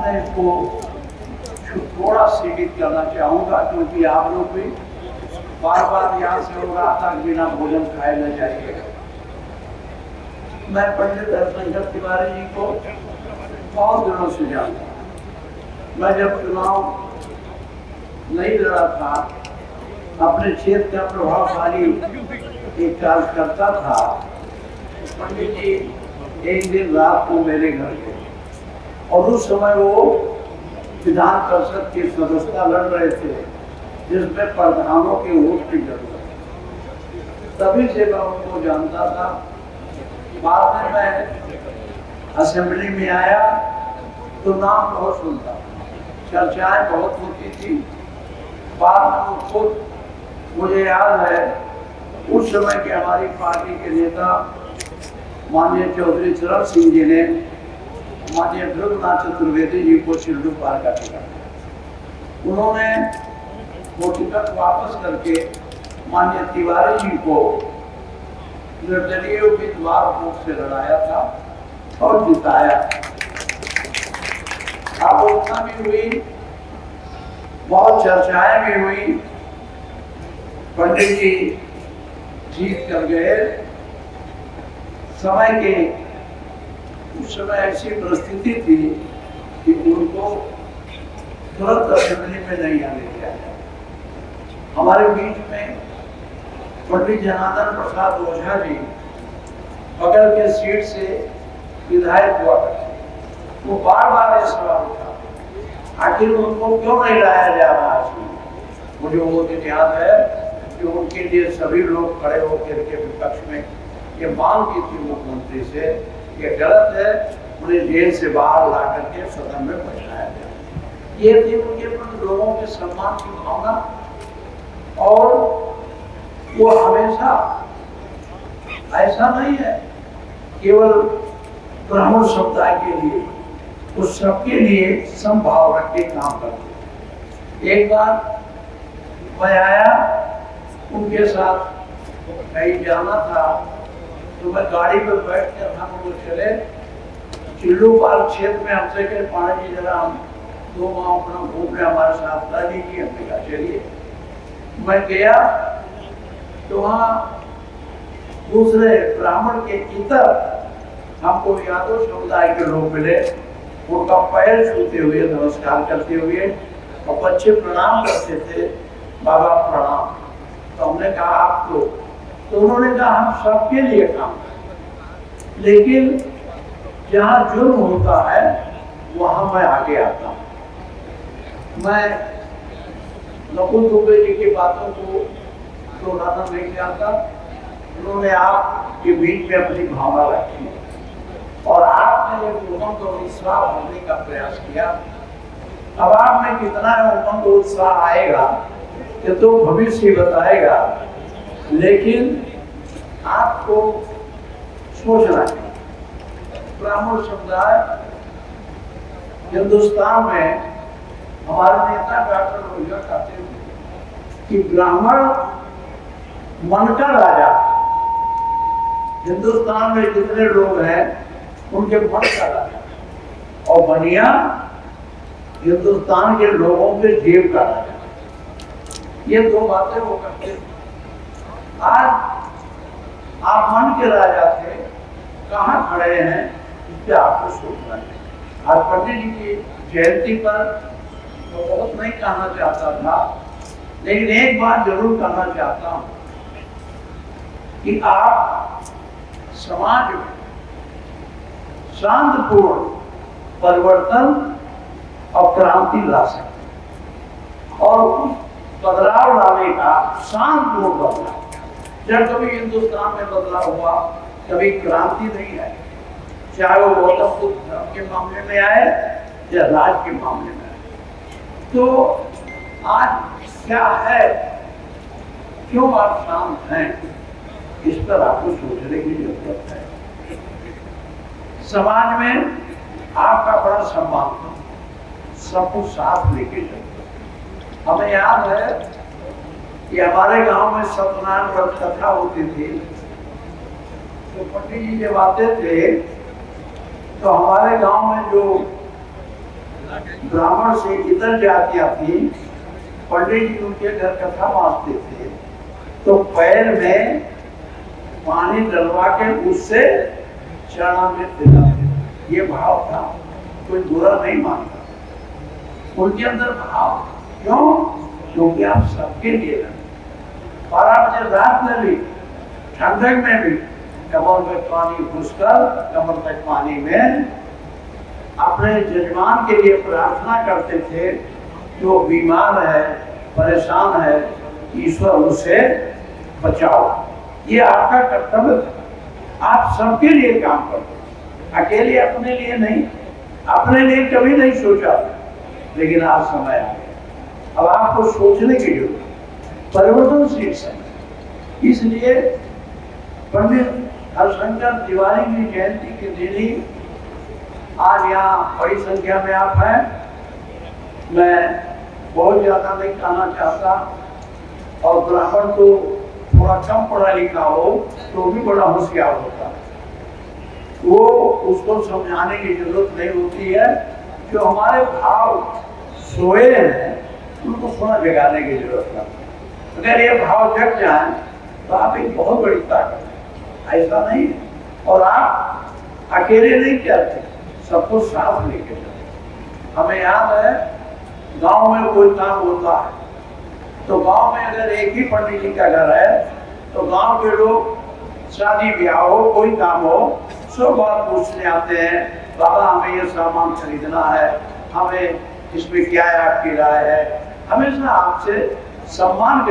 मैं इसको थोड़ा सीमित करना चाहूँगा, क्योंकि आप लोग भी बार बार यहाँ से हो रहा था बिना भोजन खाए न जाइए। मैं पंडित हरिशंकर तिवारी जी को बहुत दिनों से जानता हूँ। मैं जब चुनाव नहीं लड़ा था, अपने क्षेत्र का प्रभावशाली एक कार्यकर्ता था, पंडित जी एक दिन रात को मेरे घर गए और उस समय वो विधान परिषद की सदस्यता लड़ रहे थे, जिसमें प्रधानों के वोट की जरूरत है। तभी से मैं उनको जानता था। बाद में मैं असेंबली में आया तो नाम बहुत सुनता, चर्चाएं बहुत होती थी। बाद में खुद मुझे याद है, उस समय के हमारी पार्टी के नेता माननीय चौधरी चरण सिंह जी ने माननीय ध्रुवनाथ चतुर्वेदी जी को सिल्डू पार का टिकट, उन्होंने वो टिकट वापस करके माननीय तिवारी जी को निर्दलीय उम्मीदवार वोट से लड़ाया था और जिताया। आलोचना भी हुई, बहुत चर्चाएं भी हुई। पंडित जी जीत कर गए। समय के उस समय ऐसी परिस्थिति थी कि उनको तुरंत असेंबली में नहीं आने दिया गया। हमारे बीच में पंडित जनार्दन प्रसाद ओझा जी बगल के सीट से विधायक हुआ करते, वो बार बार ये सवाल उठा, आखिर उनको क्यों नहीं लाया जा रहा है। मुझे वो दिन याद है कि उनके लिए सभी लोग खड़े होकर के विपक्ष में ये मांग की थी मुख्यमंत्री से, ये गलत है, उन्हें जेल से बाहर ला करके सदन में बैठाया गया। ये थी उनके प्रति लोगों के सम्मान की भावना। और वो हमेशा ऐसा नहीं है केवल ब्राह्मण समुदाय के लिए, उस सबके लिए समभाव रख के काम करते। एक बार मैं आया, उनके साथ कहीं जाना था, तो मैं गाड़ी पर बैठ कर हम लोग चले चिल्लू पार्क क्षेत्र में। हमसे कहे पांडे जी जरा हम 2 माह अपना घूम रहे, हमारे साथ ला लीजिए। हमने कहा चलिए। मैं गया तो वहाँ दूसरे ब्राह्मण के इतर हमको यादव समुदाय के लोग मिले, उनका पैर छूते हुए नमस्कार करते हुए, और बच्चे प्रणाम करते थे, बाबा प्रणाम। तो हमने कहा आप तो उन्होंने कहा हम सबके लिए काम करें, लेकिन जहाँ जुर्म होता है वहाँ मैं आगे आता हूँ। मैं नकुल दुबे जी की बातों को दोहराना नहीं चाहता। उन्होंने आपके बीच में अपनी भावना रखी और आपने एक उमंग और उत्साह भरने का प्रयास किया। अब आप में कितना उमंग और उत्साह आएगा ये तो भविष्य ही बताएगा, लेकिन आपको सोचना है। ब्राह्मण समुदाय हिंदुस्तान में, हमारे नेता डॉक्टर रोहिया कहते थे कि ब्राह्मण मन का राजा। हिंदुस्तान में जितने लोग हैं उनके मन का राजा, और बनिया हिंदुस्तान के लोगों के जेब का राजा। ये 2 बातें वो करते थे। आज आप मन के राजा थे, कहाँ खड़े हैं इस पे आपको सोचना है। आज पंडित जी की जयंती पर तो बहुत नहीं कहना चाहता था, लेकिन एक बात जरूर कहना चाहता हूँ कि आप समाज में शांतिपूर्ण परिवर्तन और क्रांति ला सकते, और उस बदलाव लाने का शांतिपूर्ण बदलाव। जब कभी हिंदुस्तान में बदलाव हुआ, कभी क्रांति नहीं आई, चाहे वो गौतम बुद्ध धर्म के मामले में आए या राज के मामले में आए। तो आज क्या है, क्यों आप शांत हैं, इस पर आपको सोचने की जरूरत है। समाज में आपका बड़ा सम्मान था, सबको साथ लेके चलते। हमें याद है कि हमारे गांव में सत्यनारायण व्रत कथा होती थी, तो पंडित जी जब आते थे तो हमारे गांव में जो ब्राह्मण से इतर जातियां थी, पंडित जी उनके घर कथा बांधते थे, तो पैर में पानी डलवा के उससे चरणामृत दिलाते। ये भाव था, कोई बुरा नहीं मानता उनके अंदर भाव। क्यों? क्योंकि आप सबके लिए हैं। 12 बजे रात में भी, ठंडक में भी कमर में पानी घुसकर कमर तक पानी में अपने जजमान के लिए प्रार्थना करते थे, जो बीमार है, परेशान है, ईश्वर उसे बचाओ। ये आपका कर्तव्य है। आप सबके लिए काम करते, अकेले अपने लिए नहीं। अपने लिए कभी नहीं सोचा, लेकिन आज समय आ गया, अब आपको सोचने की जरूरत है, परिवर्तनशील समय। इसलिए पंडित हरिशंकर तिवारी की जयंती के दिन ही आज यहाँ बड़ी संख्या में आप हैं। मैं बहुत ज्यादा नहीं कहना चाहता, और ब्राह्मण तो थोड़ा कम पढ़ा लिखा हो तो भी बड़ा होशियार होता है, वो उसको समझाने की जरूरत नहीं होती है। जो हमारे भाव सोए हैं उनको थोड़ा जगाने की जरूरत है। अगर ये भाव जग जाए तो आप एक बहुत बड़ी ताकत है, ऐसा नहीं है। और आप अकेले नहीं चलते, सबको साथ लेके चलते। हमें याद है, गांव में कोई काम होता है तो गांव में अगर एक ही पंडित जी का घर है तो गांव के लोग, शादी ब्याह हो, कोई काम हो, सब बात पूछने आते हैं, बाबा हमें ये सामान खरीदना है, हमें इसमें क्या है, आपकी राय है। हमेशा आपसे सम्मान